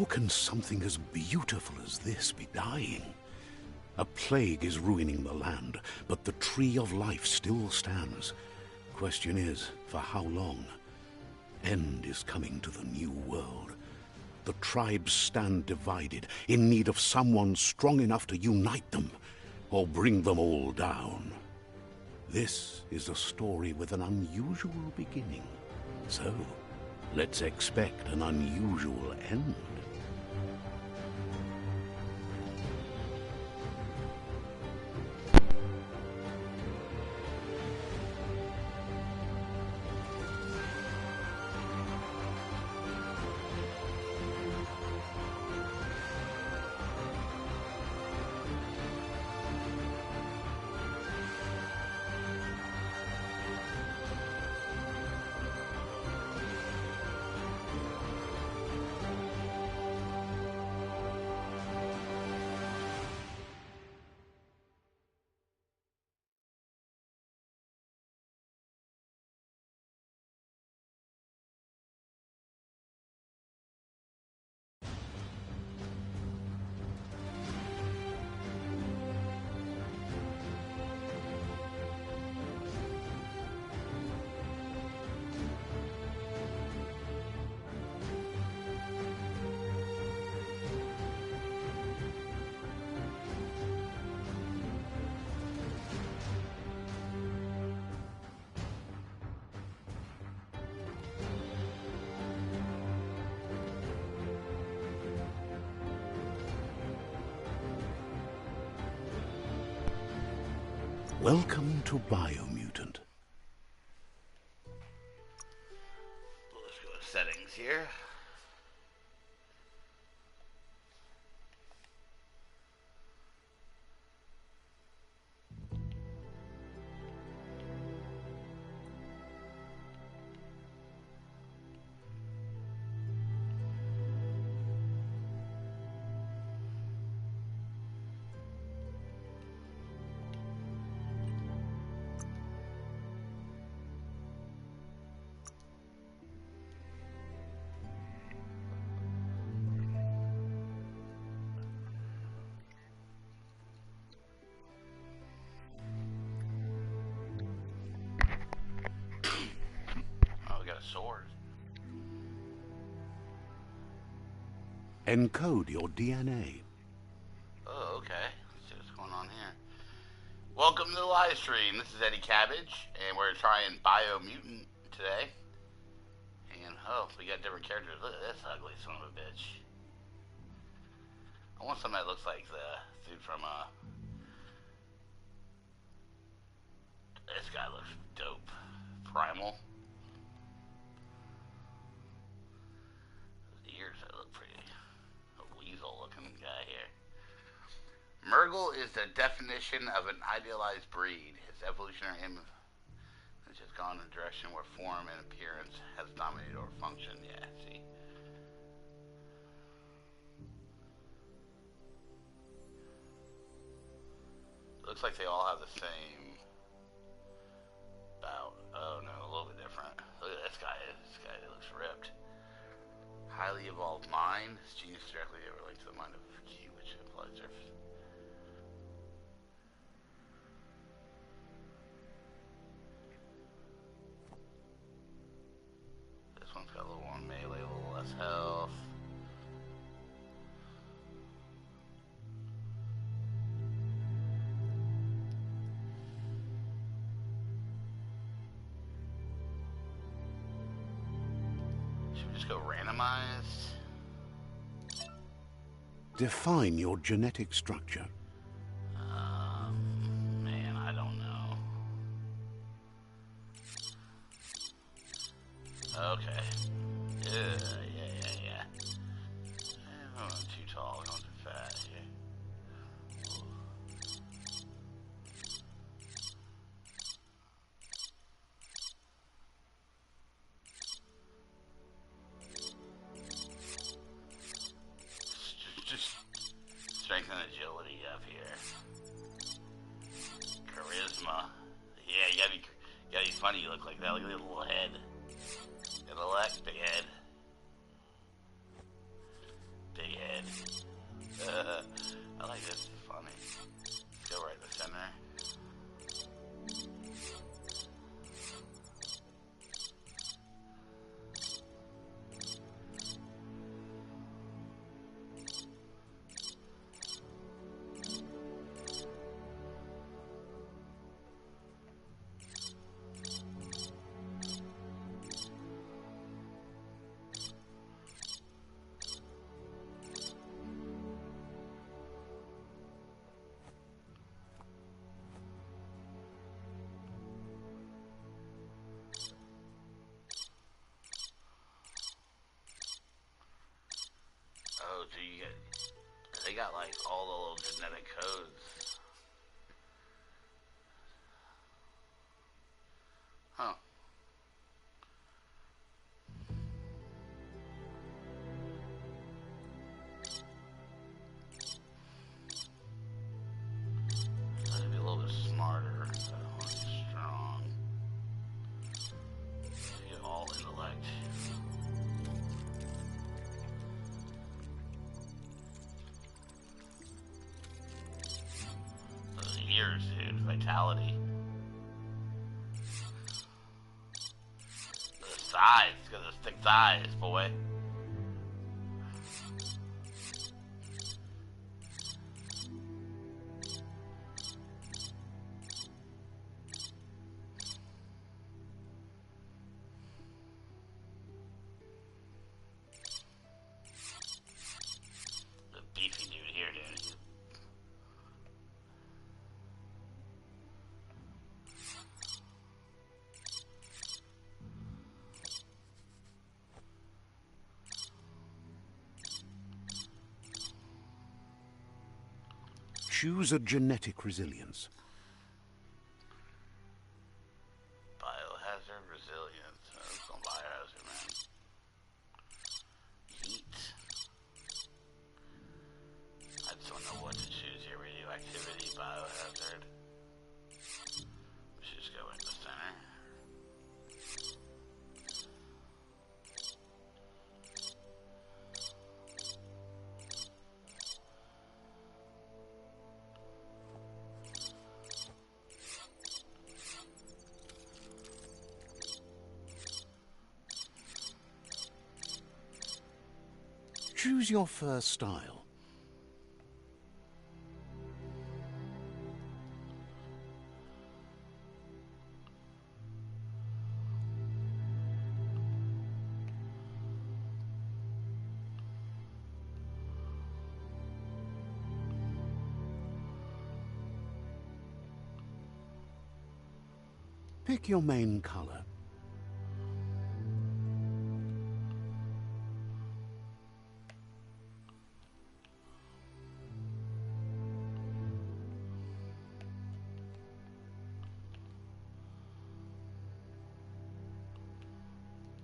How can something as beautiful as this be dying? A plague is ruining the land, but the tree of life still stands. Question is, for how long? End is coming to the new world. The tribes stand divided, in need of someone strong enough to unite them, or bring them all down. This is a story with an unusual beginning. So, let's expect an unusual end. Welcome to Biomutant. Let's go to settings here. Sword. Encode your DNA. Oh, okay. Let's see what's going on here. Welcome to the live stream. This is EddieCabbage, and we're trying Biomutant today. And, oh, we got different characters. Look at this ugly son of a bitch. I want something that looks like the dude from, this guy looks dope. Primal. Murgle is the definition of an idealized breed. His evolutionary image has gone in a direction where form and appearance has dominated over function. Yeah, see. Looks like they all have the same bout. Oh no, a little bit different. Look at this guy. This guy looks ripped. Highly evolved mind. His genius directly relates to the mind of Q, which implies their... This one's got a little more melee, a little less health. Should we just go randomized? Define your genetic structure. Man, I don't know. Okay. Yeah. I'm going too tall, I'm going too fat here. Just strength and agility up here. Charisma. Yeah, you gotta be funny. You look like that. Look at that little head. Intellect, big head. I like this. It's funny. Go right in the center. Oh, so you get, they got like all the little genetic codes. Huh. Gotta be a little bit smarter. I don't want to be strong. Get all intellect. Years, dude. Vitality. The size. It's got those thick thighs, boy. The beefy dude here, dude. Choose a genetic resilience. Biohazard resilience. Let's go biohazard, man. Heat. I just don't know what to choose here. Radioactivity, biohazard. We should just go in the center. Choose your first style. Pick your main color.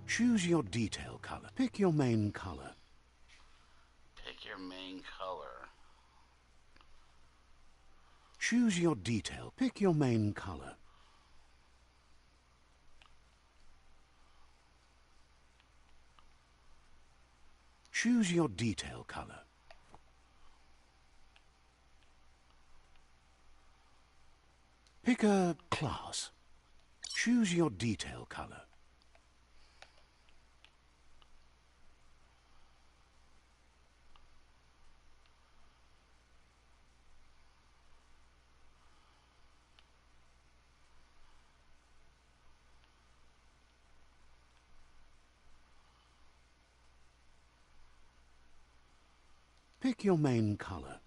Choose your detail color. Pick your main color. Pick your main color. Choose your detail. Pick your main color. Choose your detail color. Pick a class. Choose your detail color. Pick your main color.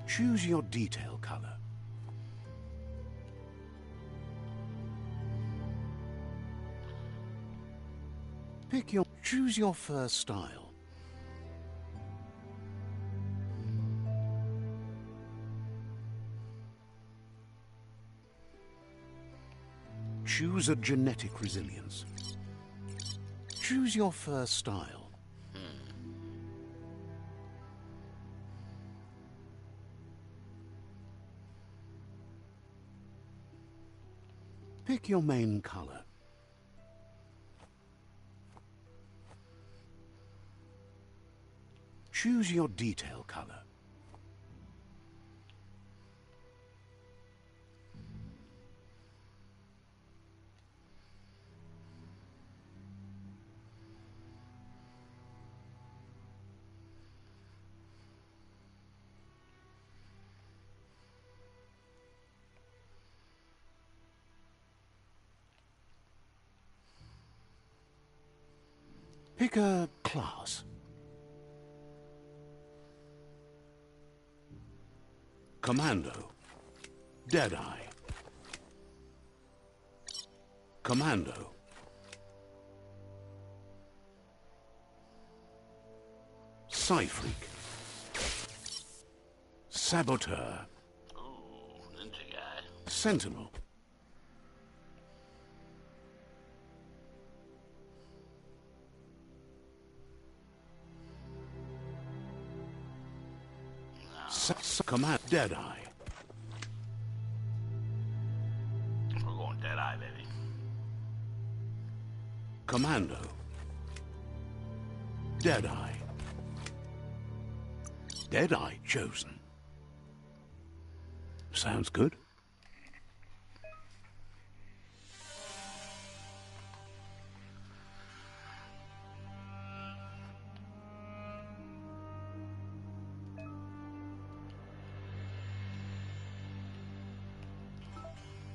Choose your detail color. Choose your first style. Choose a genetic resilience. Choose your first style. Pick your main color. Choose your detail color. Pick a class. Commando. Deadeye. Commando. Psy-Freak. Saboteur. Ooh, ninja guy. Sentinel. Command Deadeye. We're going Deadeye, baby. Commando. Deadeye. Deadeye chosen. Sounds good.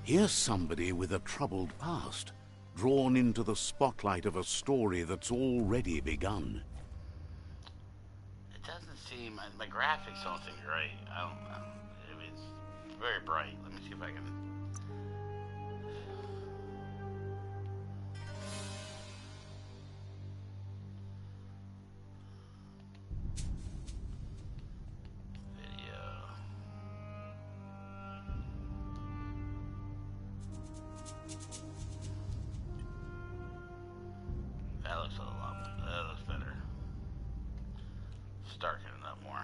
Here's somebody with a troubled past, drawn into the spotlight of a story that's already begun. It doesn't seem... My graphics don't seem great. I don't know. It's very bright. Let me see if I can... That looks a lot. That looks better. Darken it up more.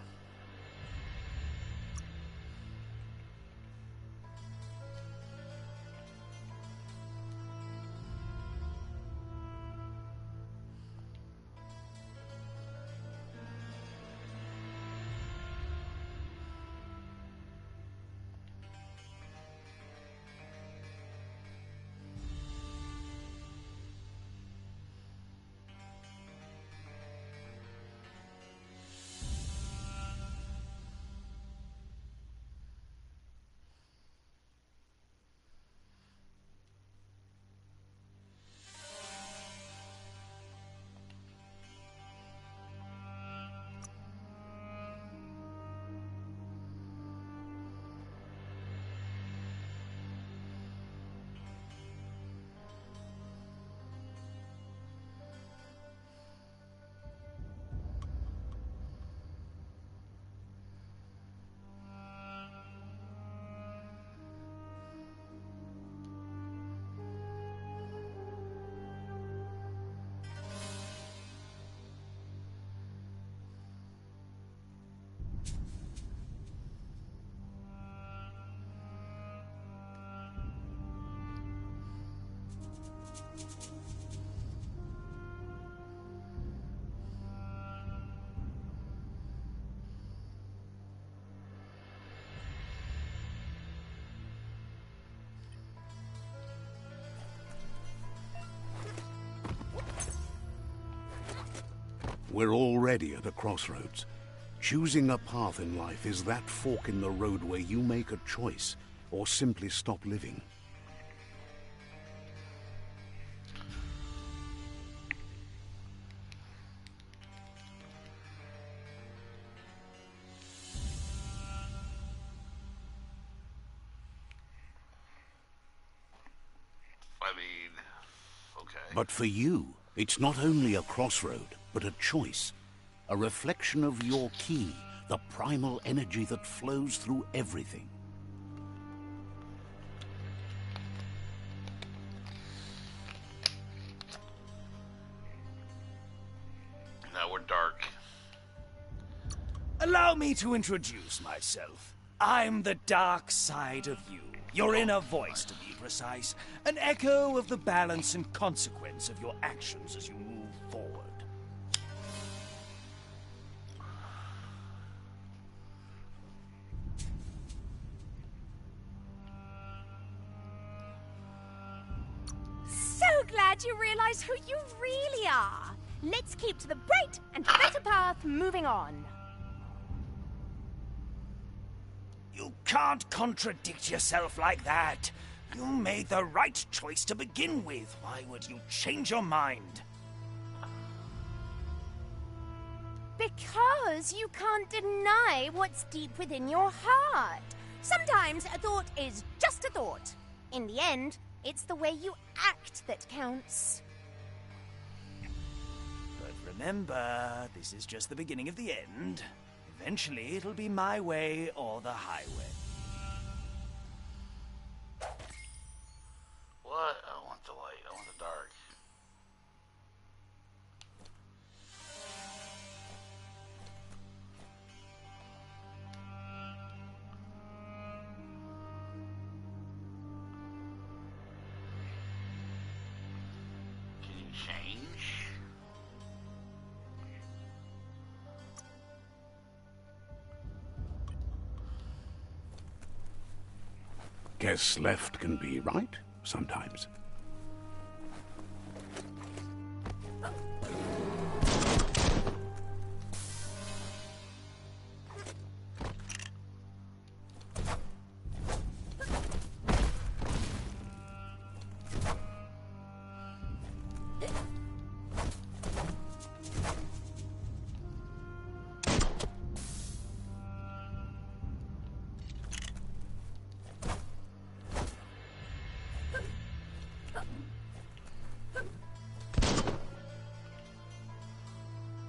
We're already at a crossroads. Choosing a path in life is that fork in the road where you make a choice or simply stop living. I mean, okay. But for you, it's not only a crossroad, but a choice. A reflection of your key, the primal energy that flows through everything. Allow me to introduce myself. I'm the dark side of you. Your inner voice, to be precise. An echo of the balance and consequence of your actions as you move forward. So glad you realize who you really are. Let's keep to the bright and better path moving on. You can't contradict yourself like that. You made the right choice to begin with. Why would you change your mind? Because you can't deny what's deep within your heart. Sometimes a thought is just a thought. In the end, it's the way you act that counts. But remember, this is just the beginning of the end. Eventually, it'll be my way or the highway. What? I don't want the light. I want the dark. Can you change? Guess left can be right sometimes.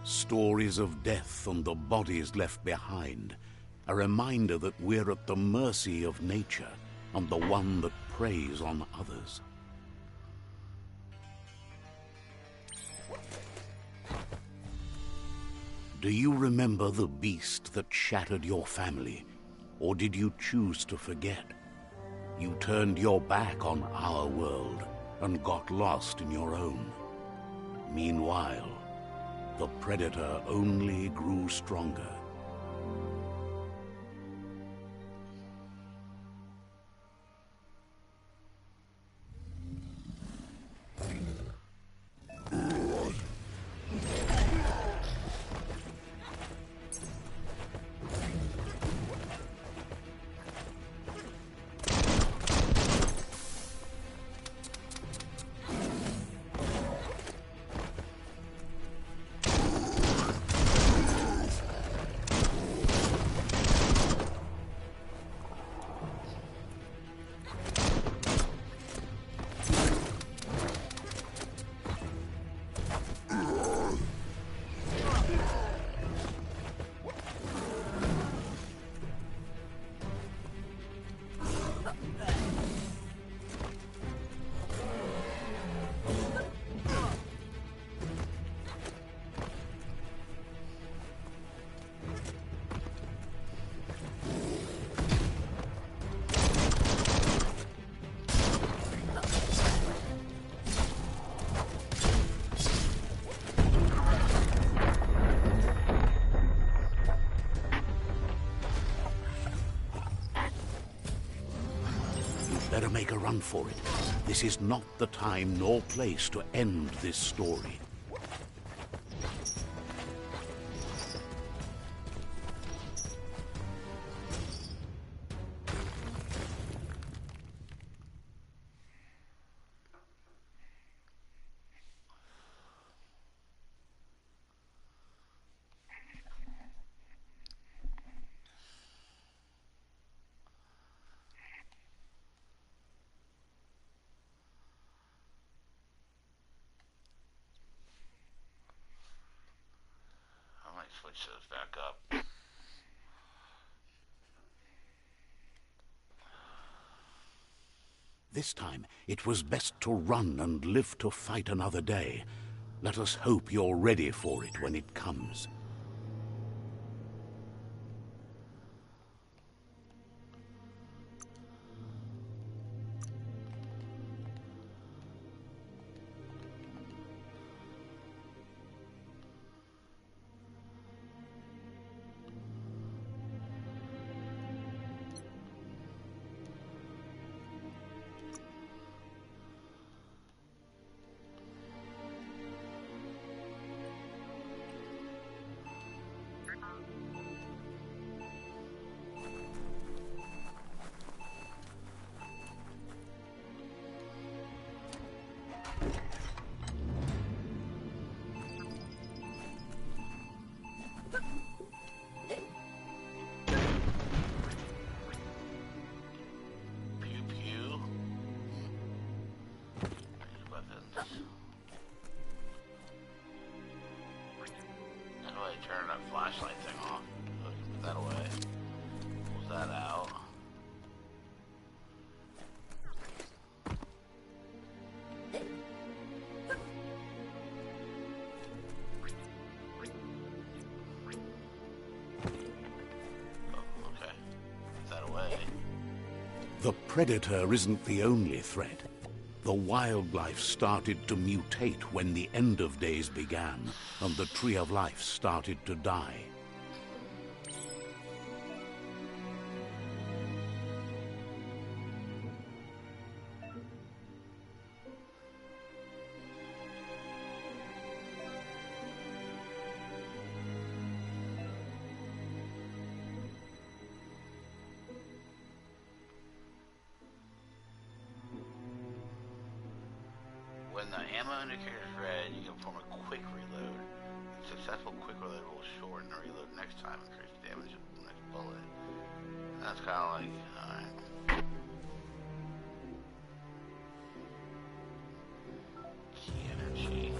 Stories of death and the bodies left behind. A reminder that we're at the mercy of nature and the one that preys on others. Do you remember the beast that shattered your family? Or did you choose to forget? You turned your back on our world and got lost in your own. Meanwhile, the predator only grew stronger. Better make a run for it. This is not the time nor place to end this story. Switch those back up. This time, it was best to run and live to fight another day. Let us hope you're ready for it when it comes. really turn that flashlight thing off. Put that away. Close that out. The predator isn't the only threat. The wildlife started to mutate when the end of days began, and the tree of life started to die. When the ammo indicator is red, you can perform a quick reload. A successful quick reload will shorten the reload next time and increase damage of the next bullet. That's kind of like, alright. Key energy.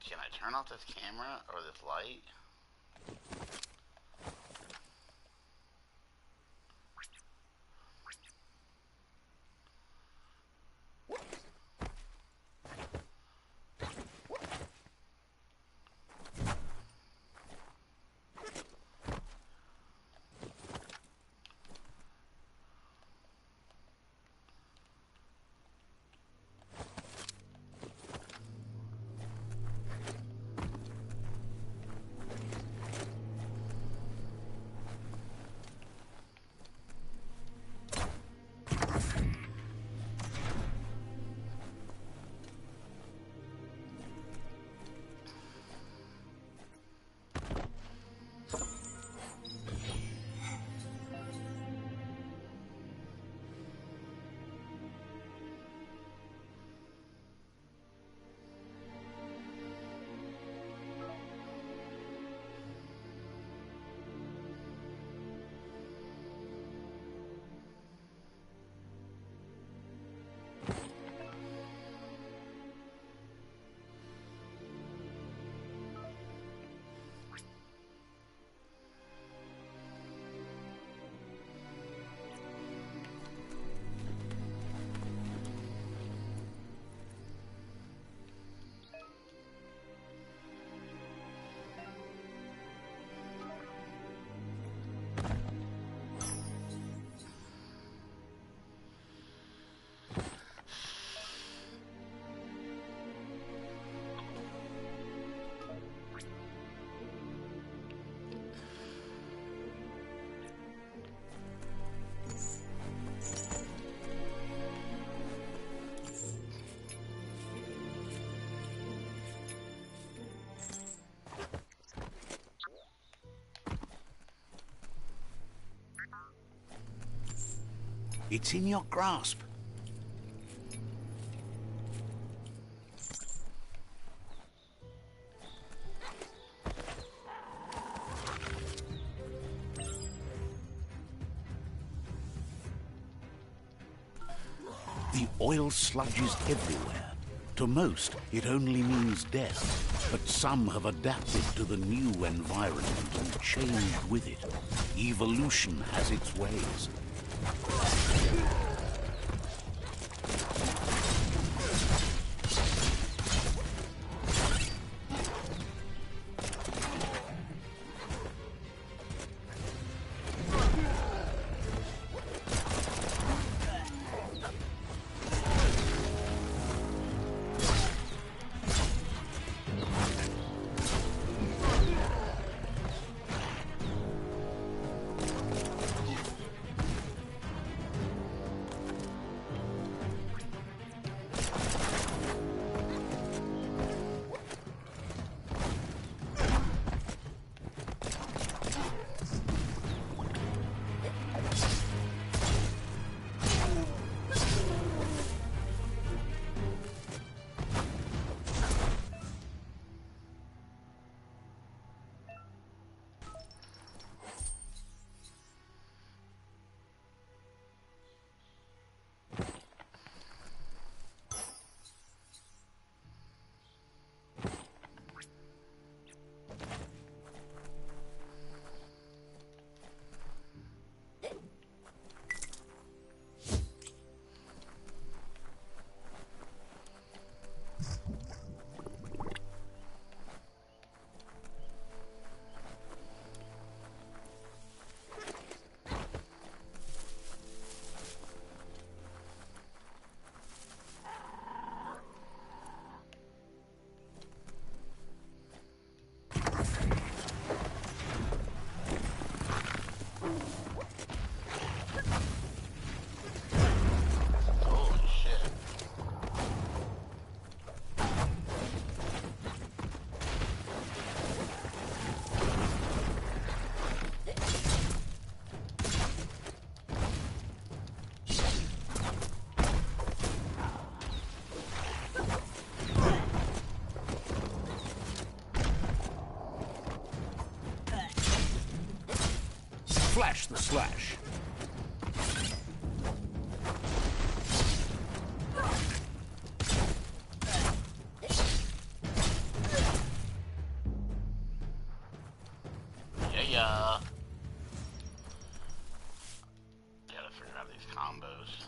Can I turn off this camera or this light? It's in your grasp. The oil sludge is everywhere. To most, it only means death, but some have adapted to the new environment and changed with it. Evolution has its ways. Flash the slash. Yeah. Gotta figure out these combos.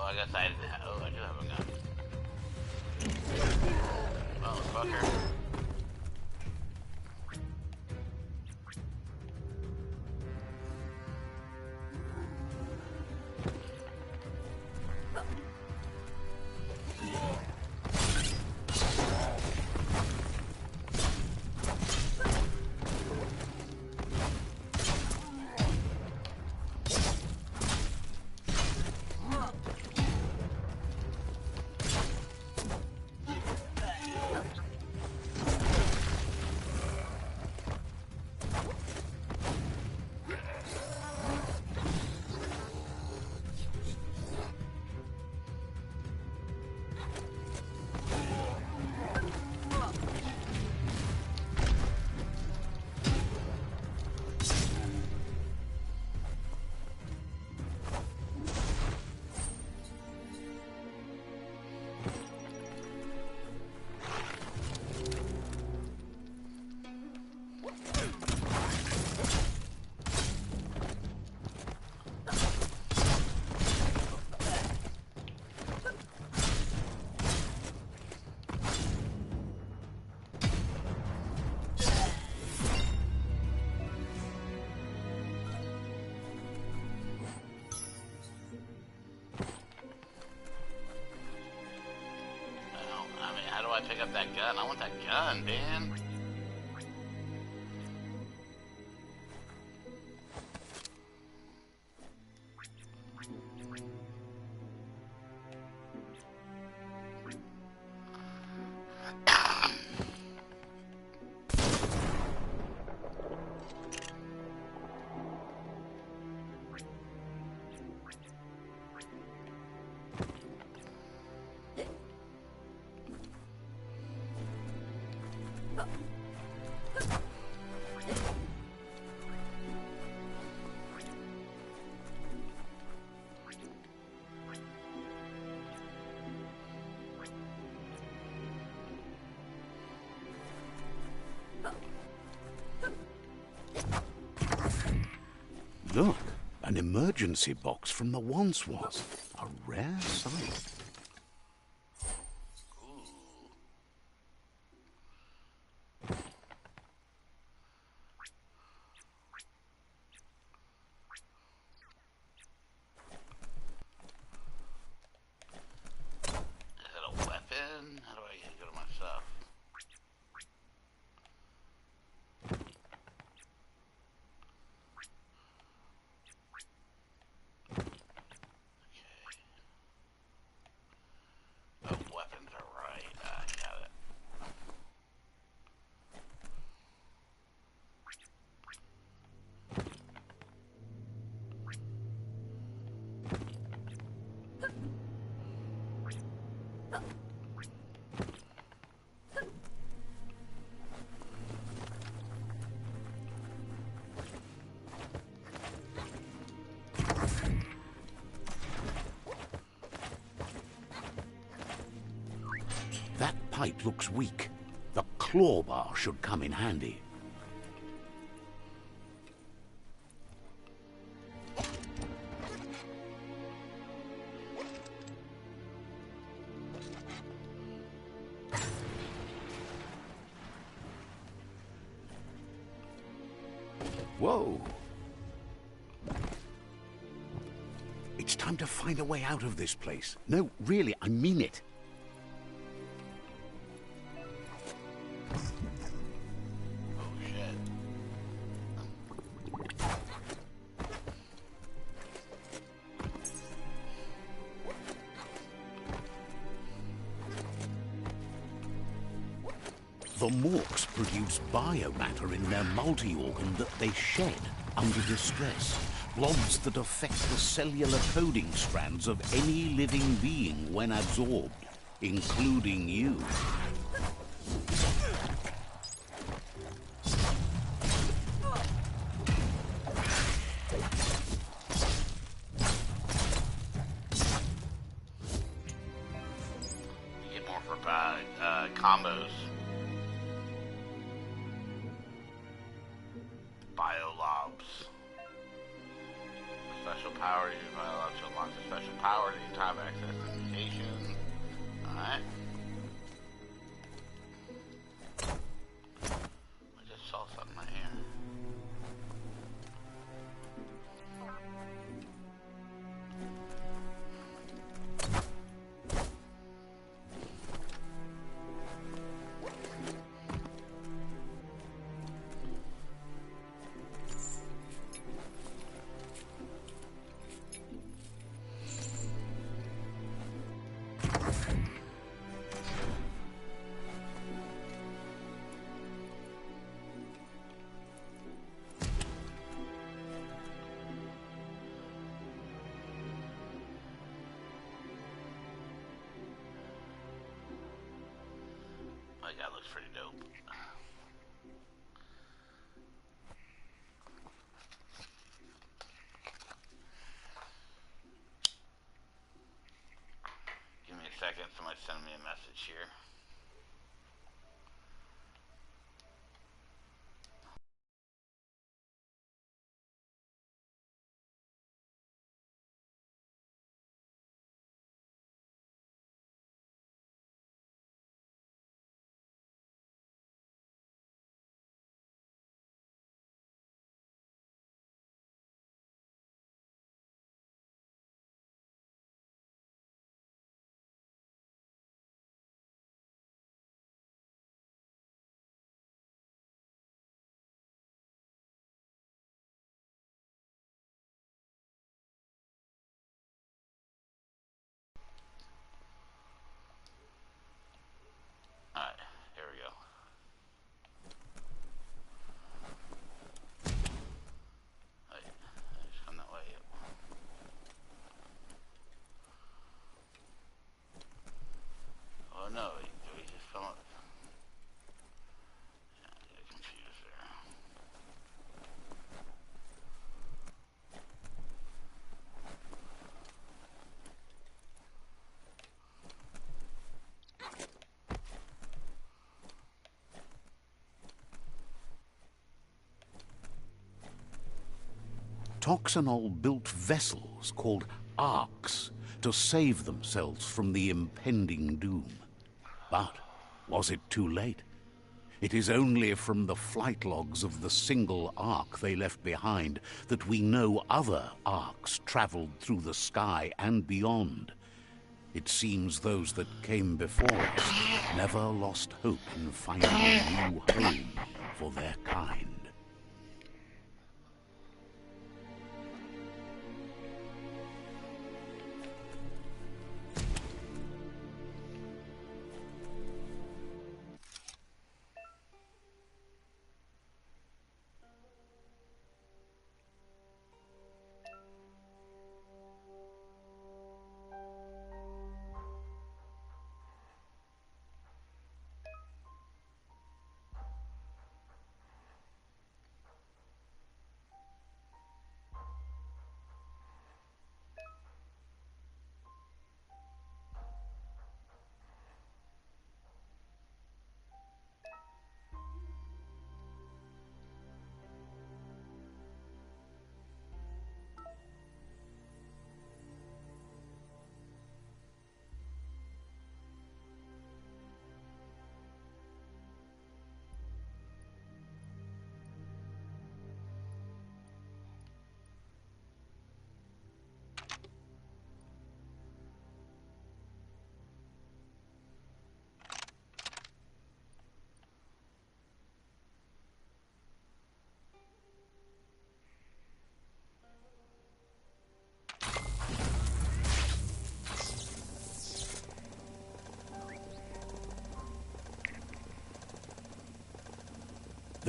I guess I didn't have. Oh, I do have a gun. Oh, fucker. I pick up that gun? I want that gun, man. Look, an emergency box from the once was. A rare sight. pipe looks weak. The claw bar should come in handy. Whoa! It's time to find a way out of this place. No, really, I mean it. Oh, shit. The Morks produce biomatter in their multi-organ that they shed under distress. Blobs that affect the cellular coding strands of any living being when absorbed, including you. You get more for combos. Biolobs. Special power, use biolobs to unlock the special power to time access to mutation. Alright. I just saw something right here. My guy looks pretty dope. Give me a second, somebody's sending me a message here. Alright, here we go. Wait, just come that way. Yep. Oh no, do we just come up? Yeah, I get confused there. Toxanol built vessels called arks to save themselves from the impending doom. But was it too late? It is only from the flight logs of the single ark they left behind that we know other arks traveled through the sky and beyond. It seems those that came before us never lost hope in finding a new home for their kind.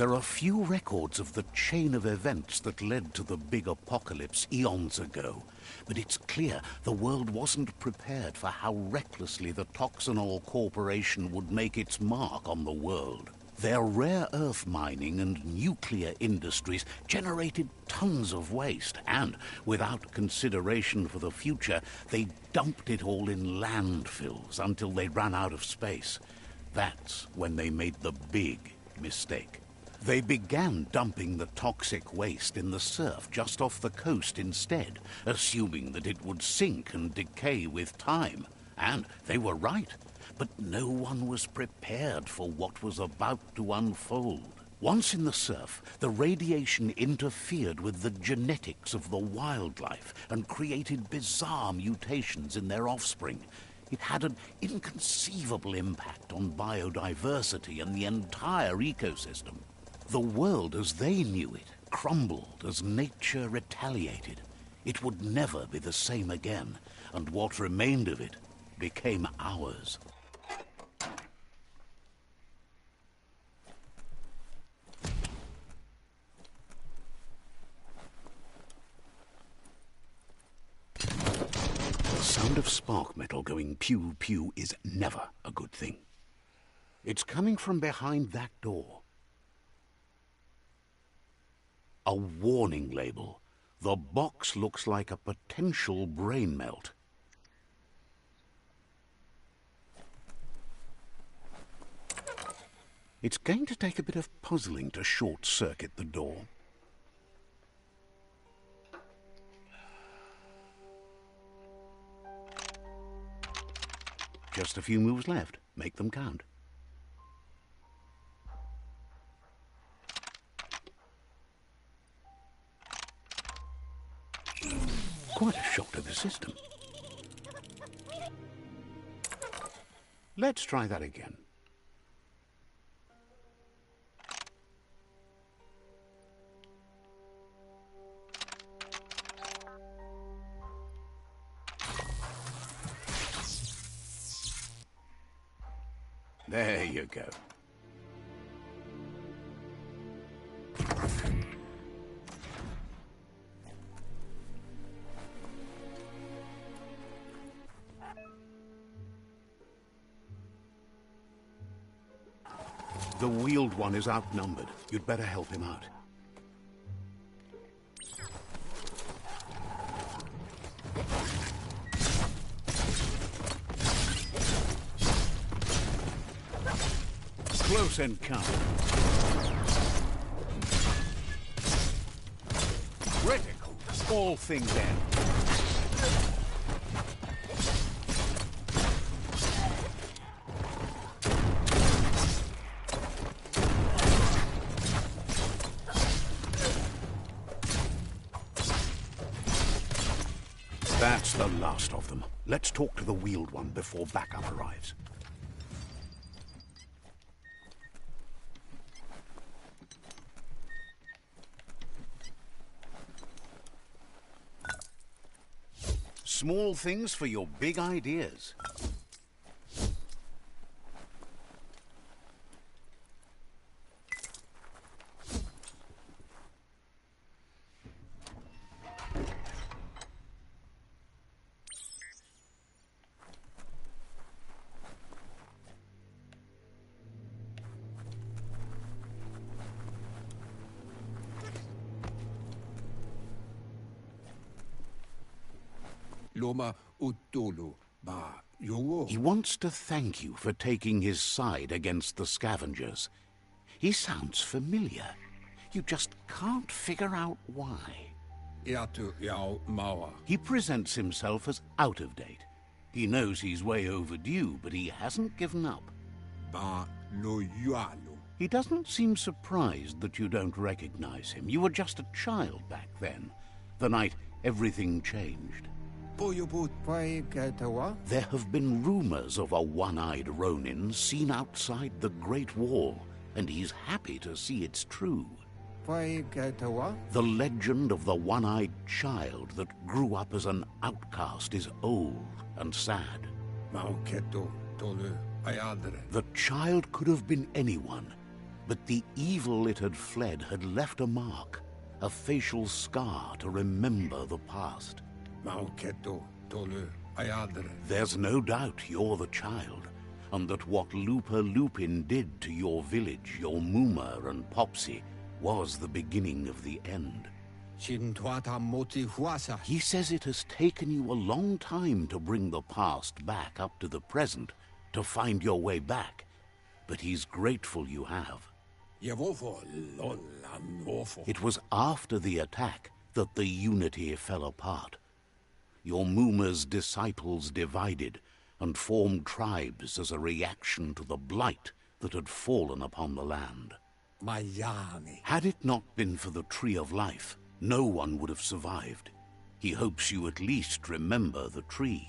There are few records of the chain of events that led to the big apocalypse eons ago, but it's clear the world wasn't prepared for how recklessly the Toxanol Corporation would make its mark on the world. Their rare earth mining and nuclear industries generated tons of waste, and without consideration for the future, they dumped it all in landfills until they ran out of space. That's when they made the big mistake. They began dumping the toxic waste in the surf just off the coast instead, assuming that it would sink and decay with time. And they were right. But no one was prepared for what was about to unfold. Once in the surf, the radiation interfered with the genetics of the wildlife and created bizarre mutations in their offspring. It had an inconceivable impact on biodiversity and the entire ecosystem. The world as they knew it crumbled as nature retaliated. It would never be the same again, and what remained of it became ours. The sound of spark metal going pew-pew is never a good thing. It's coming from behind that door. A warning label. The box looks like a potential brain melt. It's going to take a bit of puzzling to short-circuit the door. Just a few moves left. Make them count. Quite a shock to the system. Let's try that again. There you go. The wheeled one is outnumbered. You'd better help him out. Close encounter. Critical. All things end. That's the last of them. Let's talk to the wheeled one before backup arrives. Small things for your big ideas. He wants to thank you for taking his side against the scavengers. He sounds familiar. You just can't figure out why. He presents himself as out of date. He knows he's way overdue, but he hasn't given up. He doesn't seem surprised that you don't recognize him. You were just a child back then, the night everything changed. There have been rumors of a one-eyed Ronin seen outside the Great Wall, and he's happy to see it's true. The legend of the one-eyed child that grew up as an outcast is old and sad. The child could have been anyone, But the evil it had fled had left a mark, a facial scar to remember the past. There's no doubt you're the child, and that what Looper Lupin did to your village, your Moomer and Popsy, was the beginning of the end. He says it has taken you a long time to bring the past back up to the present, to find your way back, but he's grateful you have. It was after the attack that the unity fell apart. Your Moomer's disciples divided and formed tribes as a reaction to the blight that had fallen upon the land. Had it not been for the Tree of Life, no one would have survived. He hopes you at least remember the tree.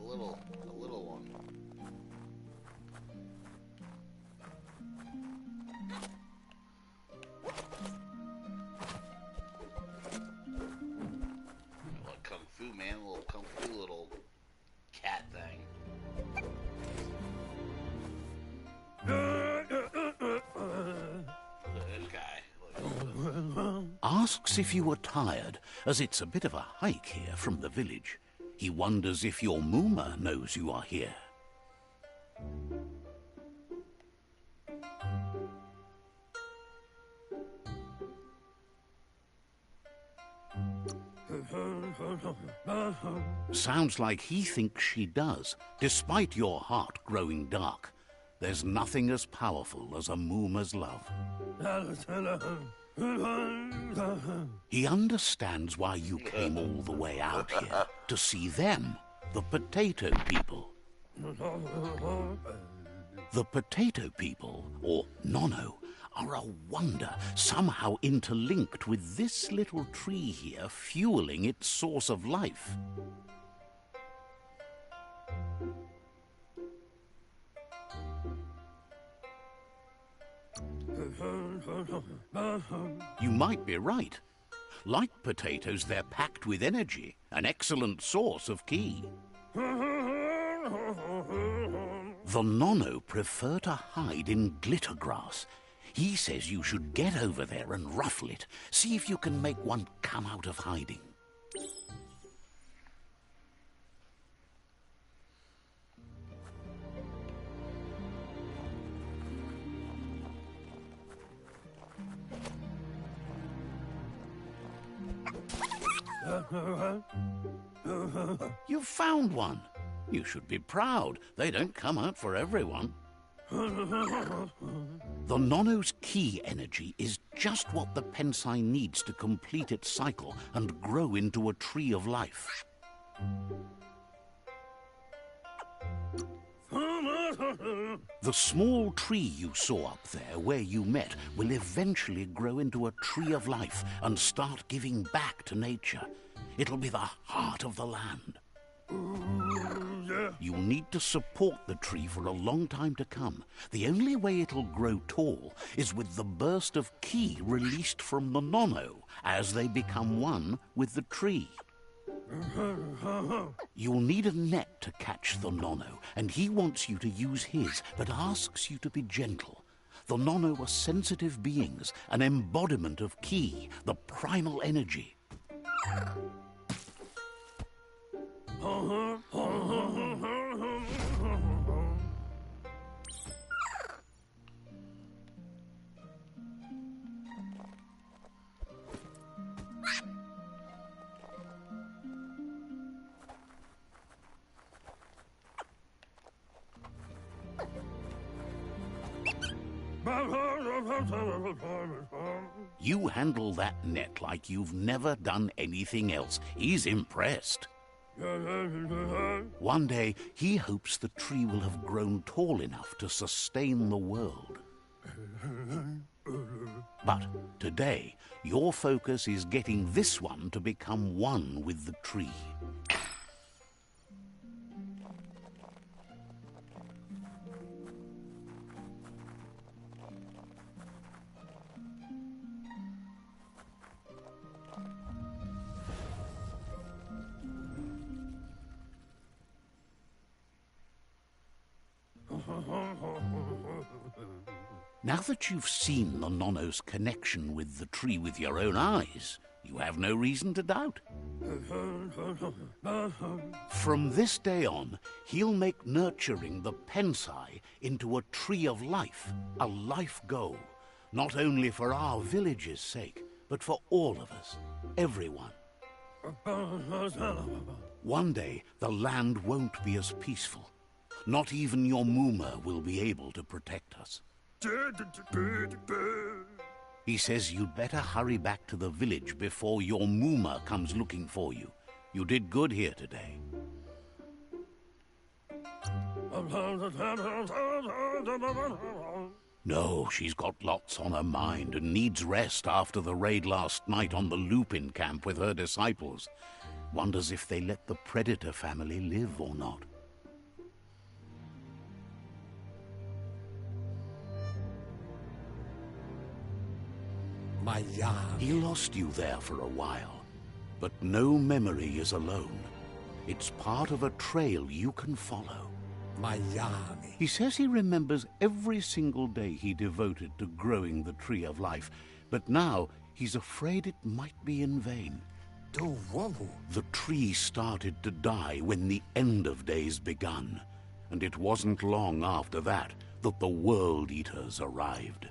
A little one. What kung fu, man? A little kung fu little cat thing. Look at this guy. Asks if you were tired, as it's a bit of a hike here from the village. He wonders if your Moomer knows you are here. Sounds like he thinks she does, despite your heart growing dark. There's nothing as powerful as a Moomer's love. He understands why you came all the way out here, to see them, the potato people. The potato people, or Nono, are a wonder, somehow interlinked with this little tree here, fueling its source of life. You might be right. Like potatoes, they're packed with energy, an excellent source of ki. The Nono prefer to hide in glitter grass. He says you should get over there and ruffle it. See if you can make one come out of hiding. You found one. You should be proud. They don't come out for everyone. The Nono's ki energy is just what the Pensai needs to complete its cycle and grow into a tree of life. The small tree you saw up there where you met will eventually grow into a tree of life and start giving back to nature. It'll be the heart of the land. You'll need to support the tree for a long time to come. The only way it'll grow tall is with the burst of ki released from the Nono as they become one with the tree. You'll need a net to catch the Nono, and he wants you to use his, but asks you to be gentle. The Nono are sensitive beings, an embodiment of ki, the primal energy. You handle that net like you've never done anything else. He's impressed. One day, he hopes the tree will have grown tall enough to sustain the world. But today, your focus is getting this one to become one with the tree. Now that you've seen the Nonno's connection with the tree with your own eyes, you have no reason to doubt. From this day on, he'll make nurturing the Pensai into a tree of life, a life goal, not only for our village's sake, but for all of us, everyone. One day, the land won't be as peaceful. Not even your Moomer will be able to protect us. He says you'd better hurry back to the village before your Moomer comes looking for you. You did good here today. No, she's got lots on her mind and needs rest after the raid last night on the Lupin camp with her disciples. Wonders if they let the Predator family live or not. He lost you there for a while, but no memory is alone. It's part of a trail you can follow. He says he remembers every single day he devoted to growing the Tree of Life, but now he's afraid it might be in vain. The tree started to die when the end of days begun, and it wasn't long after that that the World Eaters arrived.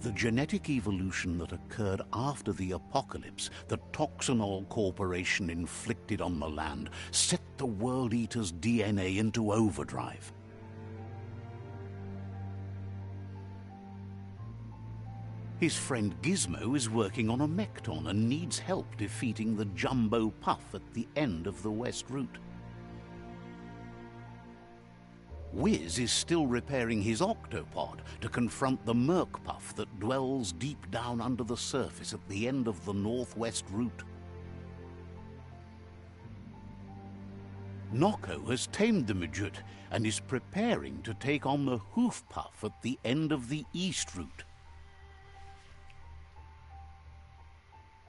The genetic evolution that occurred after the apocalypse that Toxanol Corporation inflicted on the land set the World Eater's DNA into overdrive. His friend Gizmo is working on a Mekton and needs help defeating the Jumbo Puff at the end of the West Route. Wiz is still repairing his octopod to confront the Merc Puff that dwells deep down under the surface at the end of the Northwest Route. Nocco has tamed the Midget and is preparing to take on the Hoof Puff at the end of the East Route.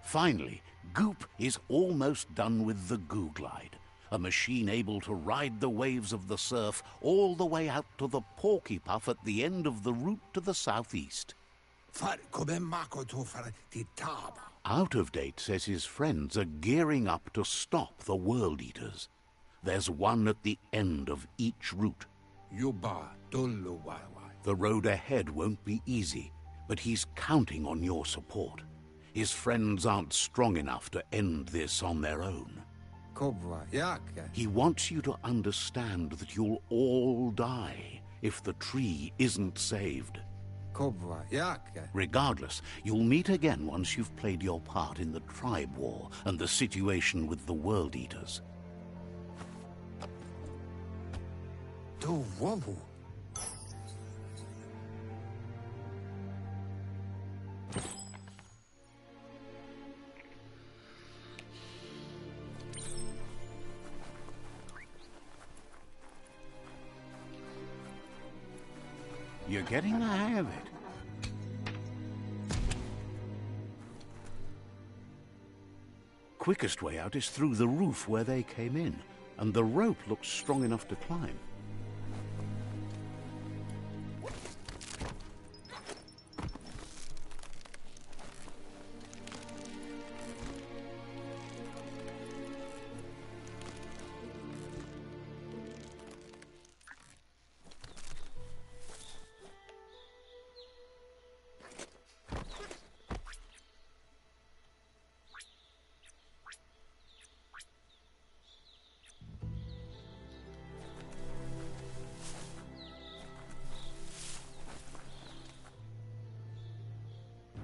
Finally, Goop is almost done with the Goo Glide, a machine able to ride the waves of the surf all the way out to the Porky Puff at the end of the route to the southeast. Out of Date says his friends are gearing up to stop the World Eaters. There's one at the end of each route. The road ahead won't be easy, but he's counting on your support. His friends aren't strong enough to end this on their own. He wants you to understand that you'll all die if the tree isn't saved. Regardless, you'll meet again once you've played your part in the tribe war and the situation with the World Eaters. You're getting the hang of it. Quickest way out is through the roof where they came in, and the rope looks strong enough to climb.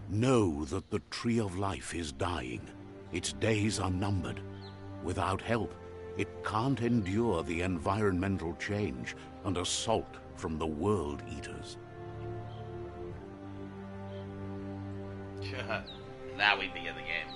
Know that the Tree of Life is dying. Its days are numbered. Without help, it can't endure the environmental change and assault from the World Eaters. Now we begin the game.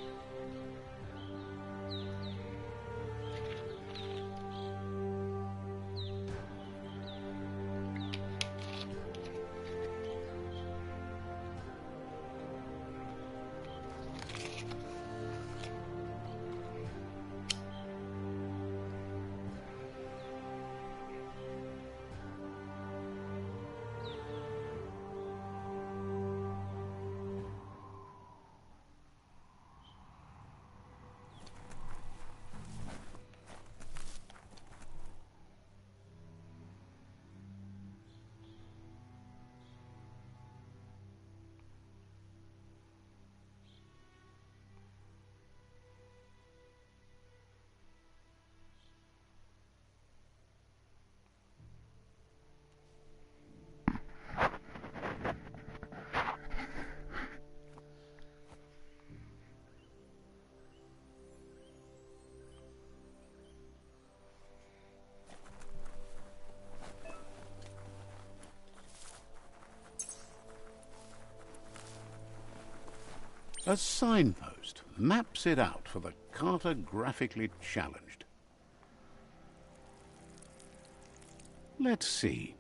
A signpost maps it out for the cartographically challenged. Let's see.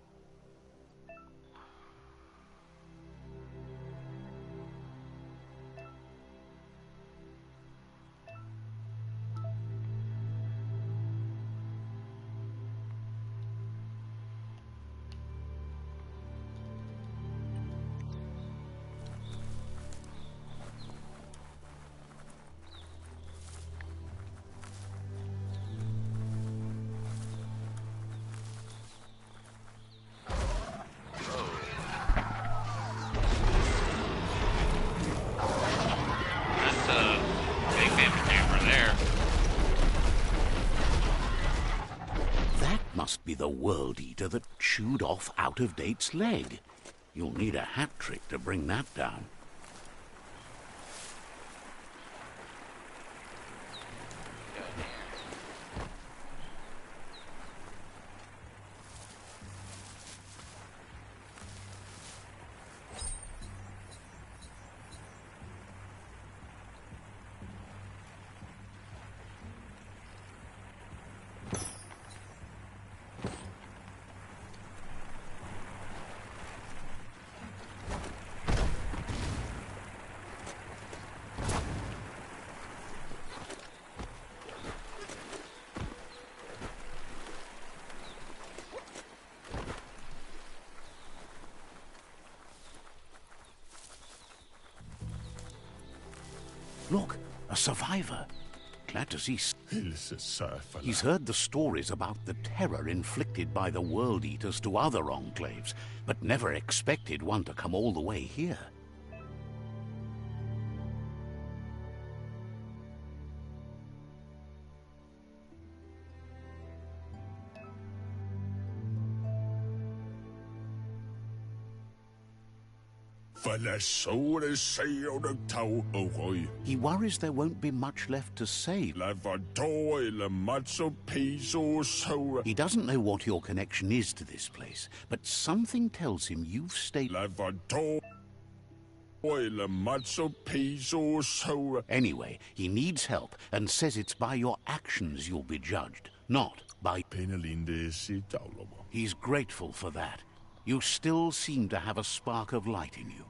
Must be the World Eater that chewed off Out-of-Date's leg. You'll need a hat trick to bring that down. Look, a survivor. Glad to see. He's heard the stories about the terror inflicted by the World Eaters to other enclaves, but never expected one to come all the way here. He worries there won't be much left to save. He doesn't know what your connection is to this place, but something tells him you've stayed. Anyway, he needs help and says it's by your actions you'll be judged, not by... He's grateful for that. You still seem to have a spark of light in you.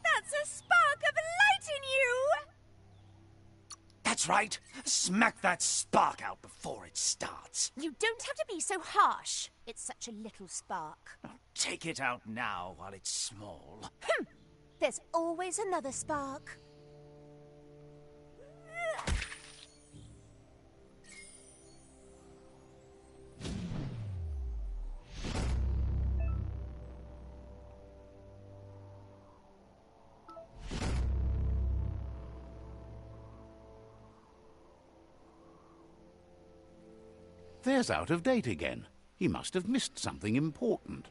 That's a spark of light in you! That's right. Smack that spark out before it starts. You don't have to be so harsh. It's such a little spark. Take it out now while it's small. There's always another spark. There's Out-of-Date again. He must have missed something important.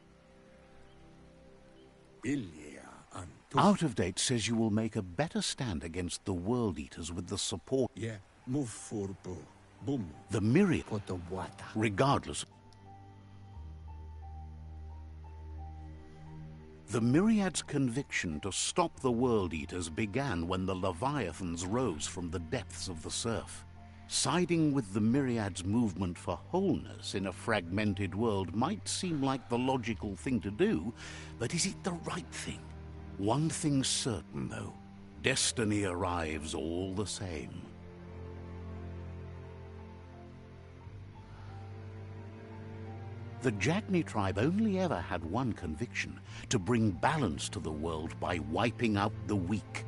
Ilya and Out of Date says you will make a better stand against the World Eaters with the support. Yeah, move for boom. The Myriad, Water. regardless. The Myriad's conviction to stop the World Eaters began when the Leviathans rose from the depths of the surf. Siding with the Myriad's movement for wholeness in a fragmented world might seem like the logical thing to do, but is it the right thing? One thing's certain, though. Destiny arrives all the same. The Jagni tribe only ever had one conviction: to bring balance to the world by wiping out the weak.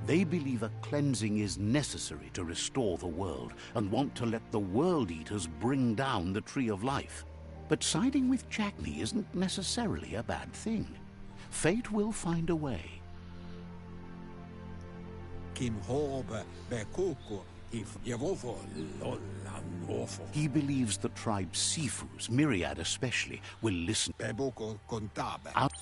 They believe a cleansing is necessary to restore the world, and want to let the World Eaters bring down the Tree of Life. But siding with Jagni isn't necessarily a bad thing. Fate will find a way. Kim hobe bekuko if yevovo lola nofo. He believes the tribe's Sifus, Myriad especially, will listen Beboko kontabe. out.